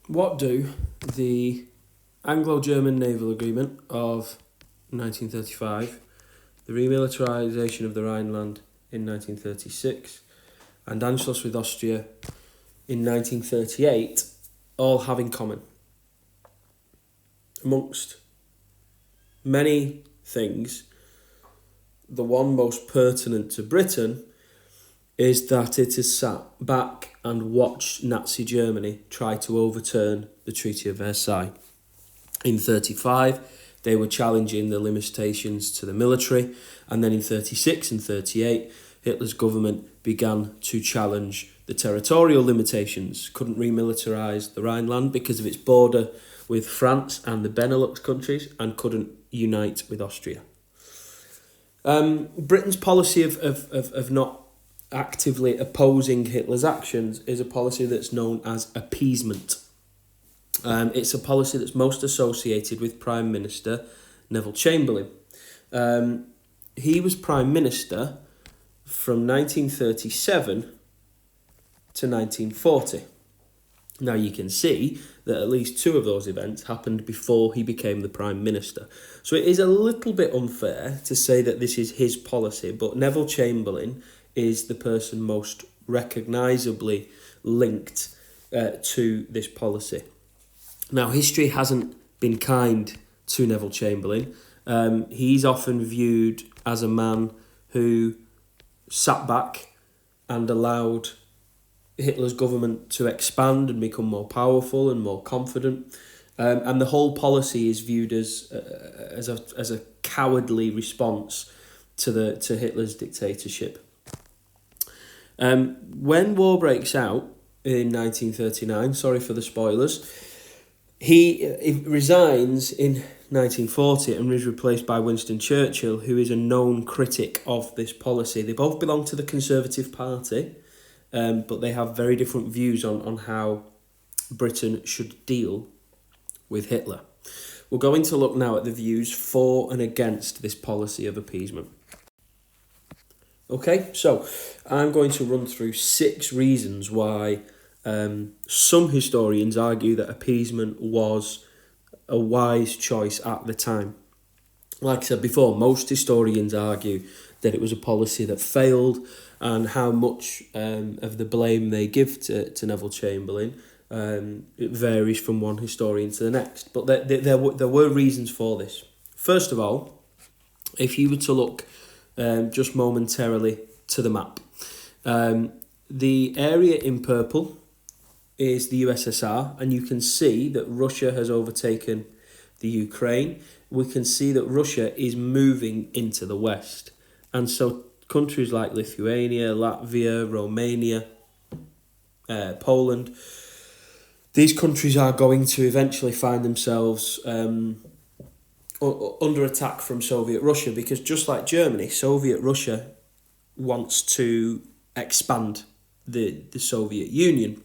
What do the Anglo-German Naval Agreement of 1935, the remilitarisation of the Rhineland in 1936, and Anschluss with Austria in 1938 all have in common? Amongst many things, the one most pertinent to Britain is that it has sat back and watched Nazi Germany try to overturn the Treaty of Versailles. In 1935, they were challenging the limitations to the military, and then in 1936 and 1938, Hitler's government began to challenge the territorial limitations. Couldn't remilitarise the Rhineland because of its border with France and the Benelux countries, and couldn't unite with Austria. Britain's policy of not actively opposing Hitler's actions is a policy that's known as appeasement. It's a policy that's most associated with Prime Minister Neville Chamberlain. He was Prime Minister from 1937 to 1940. Now you can see that at least two of those events happened before he became the Prime Minister. So it is a little bit unfair to say that this is his policy, but Neville Chamberlain is the person most recognisably linked to this policy. Now, history hasn't been kind to Neville Chamberlain. He's often viewed as a man who sat back and allowed Hitler's government to expand and become more powerful and more confident. And the whole policy is viewed as a cowardly response to Hitler's dictatorship. When war breaks out in 1939, sorry for the spoilers, he resigns in 1940 and is replaced by Winston Churchill, who is a known critic of this policy. They both belong to the Conservative Party, but they have very different views on how Britain should deal with Hitler. We're going to look now at the views for and against this policy of appeasement. Okay, so I'm going to run through 6 reasons why some historians argue that appeasement was a wise choice at the time. Like I said before, most historians argue that it was a policy that failed, and how much of the blame they give to Neville Chamberlain it varies from one historian to the next. But there were reasons for this. First of all, if you were to look just momentarily to the map, the area in purple is the USSR, and you can see that Russia has overtaken the Ukraine. We can see that Russia is moving into the west, and so countries like Lithuania, Latvia, Romania, Poland, these countries are going to eventually find themselves under attack from Soviet Russia, because just like Germany, Soviet Russia wants to expand the Soviet Union.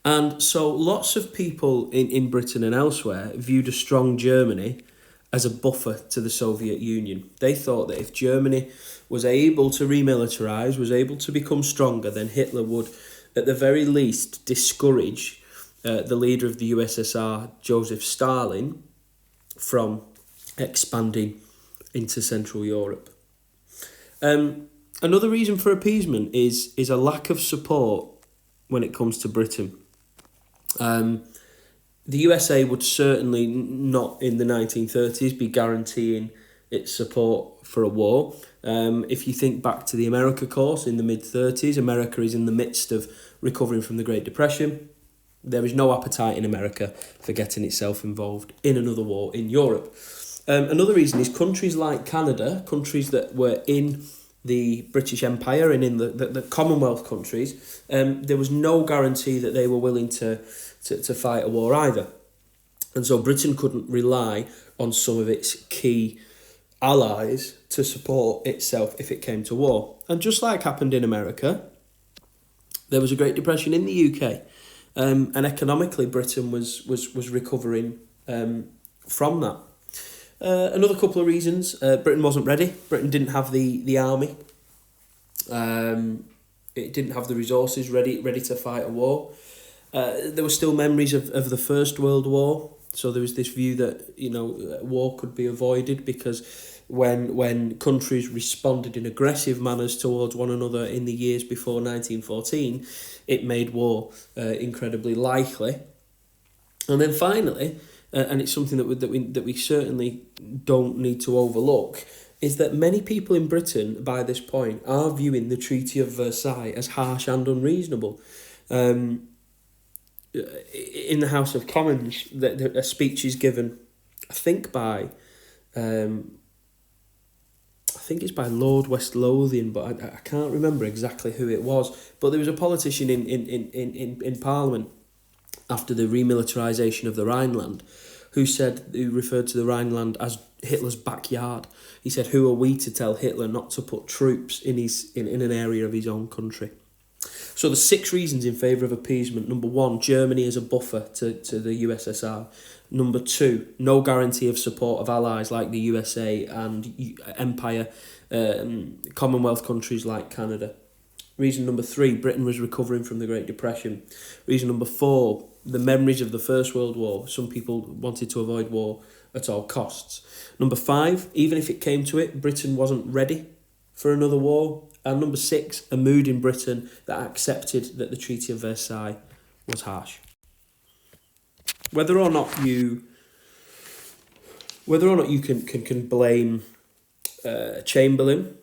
And so lots of people in Britain and elsewhere viewed a strong Germany as a buffer to the Soviet Union. They thought that if Germany was able to remilitarise, was able to become stronger, then Hitler would, at the very least, discourage the leader of the USSR, Joseph Stalin, from expanding into Central Europe. Another reason for appeasement is a lack of support when it comes to Britain. The USA would certainly not in the 1930s be guaranteeing its support for a war. If you think back to the America course in the mid-30s, America is in the midst of recovering from the Great Depression. There is no appetite in America for getting itself involved in another war in Europe. Another reason is countries like Canada, countries that were in the British Empire and in the Commonwealth countries, there was no guarantee that they were willing to fight a war either. And so Britain couldn't rely on some of its key allies to support itself if it came to war. And just like happened in America, there was a Great Depression in the UK. And economically, Britain was recovering from that. Another couple of reasons, Britain wasn't ready. Britain didn't have the army. It didn't have the resources ready to fight a war. There were still memories of the First World War. So there was this view that, war could be avoided because when countries responded in aggressive manners towards one another in the years before 1914, it made war incredibly likely. And then finally, and it's something that we certainly don't need to overlook, is that many people in Britain by this point are viewing the Treaty of Versailles as harsh and unreasonable. In the House of Commons, a speech is given, I think it's by Lord West Lothian, but I can't remember exactly who it was. But there was a politician in Parliament after the remilitarisation of the Rhineland who referred to the Rhineland as Hitler's backyard. He said, "Who are we to tell Hitler not to put troops in an area of his own country?" So the 6 reasons in favour of appeasement. Number 1, Germany as a buffer to the USSR. Number 2, no guarantee of support of allies like the USA and Empire Commonwealth countries like Canada. Reason number 3, Britain was recovering from the Great Depression. Reason number 4, the memories of the First World War. Some people wanted to avoid war at all costs. Number 5, even if it came to it, Britain wasn't ready for another war. And number 6, a mood in Britain that accepted that the Treaty of Versailles was harsh. Whether or not you can blame Chamberlain,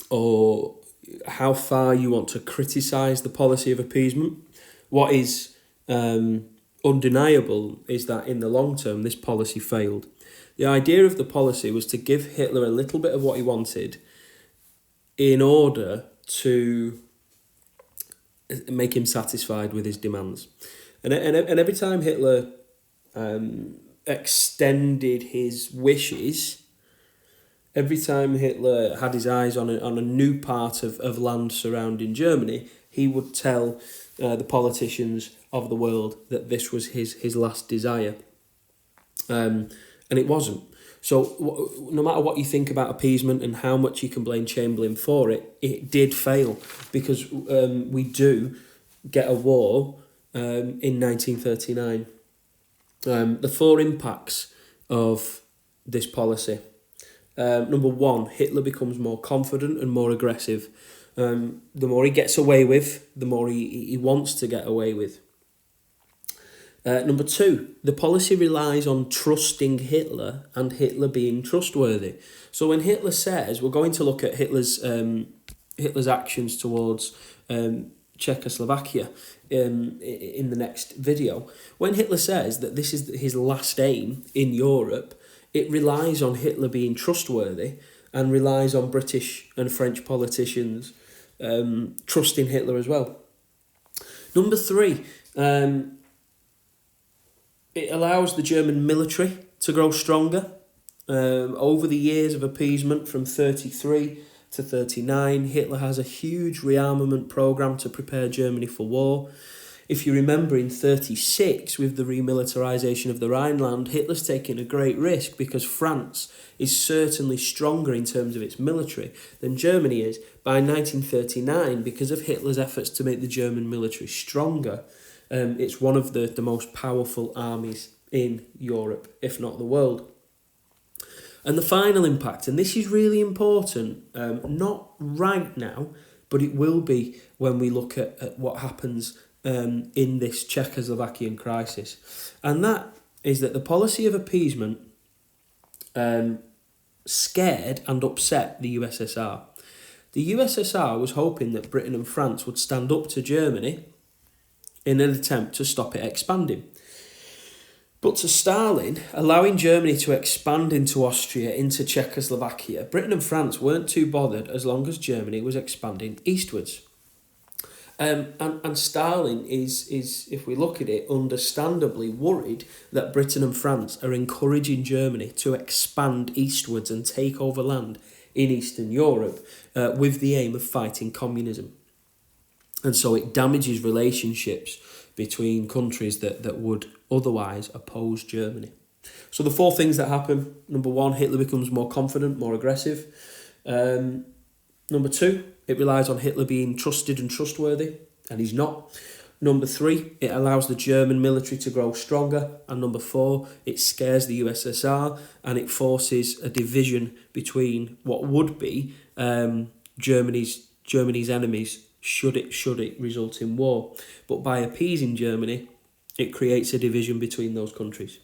or how far you want to criticise the policy of appeasement, what is undeniable is that in the long term this policy failed. The idea of the policy was to give Hitler a little bit of what he wanted in order to make him satisfied with his demands. And every time Hitler extended his wishes, every time Hitler had his eyes on a new part of land surrounding Germany, he would tell the politicians of the world that this was his last desire. And it wasn't. So no matter what you think about appeasement and how much you can blame Chamberlain for it, it did fail, because we do get a war in 1939. The 4 impacts of this policy. Number 1, Hitler becomes more confident and more aggressive. The more he gets away with, the more he wants to get away with. Number 2, the policy relies on trusting Hitler and Hitler being trustworthy. So when Hitler says, we're going to look at Hitler's actions towards Czechoslovakia in the next video. When Hitler says that this is his last aim in Europe, it relies on Hitler being trustworthy and relies on British and French politicians trusting Hitler as well. Number 3, it allows the German military to grow stronger. Over the years of appeasement from 1933 to 1939, Hitler has a huge rearmament programme to prepare Germany for war. If you remember in 1936, with the remilitarisation of the Rhineland, Hitler's taking a great risk because France is certainly stronger in terms of its military than Germany is. By 1939, because of Hitler's efforts to make the German military stronger, it's one of the most powerful armies in Europe, if not the world. And the final impact, and this is really important, not right now, but it will be when we look at what happens in this Czechoslovakian crisis. And that is that the policy of appeasement scared and upset the USSR. The USSR was hoping that Britain and France would stand up to Germany in an attempt to stop it expanding. But to Stalin, allowing Germany to expand into Austria, into Czechoslovakia, Britain and France weren't too bothered as long as Germany was expanding eastwards. And Stalin is, if we look at it, understandably worried that Britain and France are encouraging Germany to expand eastwards and take over land in Eastern Europe with the aim of fighting communism. And so it damages relationships between countries that would otherwise oppose Germany. So the 4 things that happen: number 1, Hitler becomes more confident, more aggressive. Number 2, it relies on Hitler being trusted and trustworthy, and he's not. Number 3, it allows the German military to grow stronger. And number 4, it scares the USSR and it forces a division between what would be Germany's enemies should it result in war. But by appeasing Germany, it creates a division between those countries.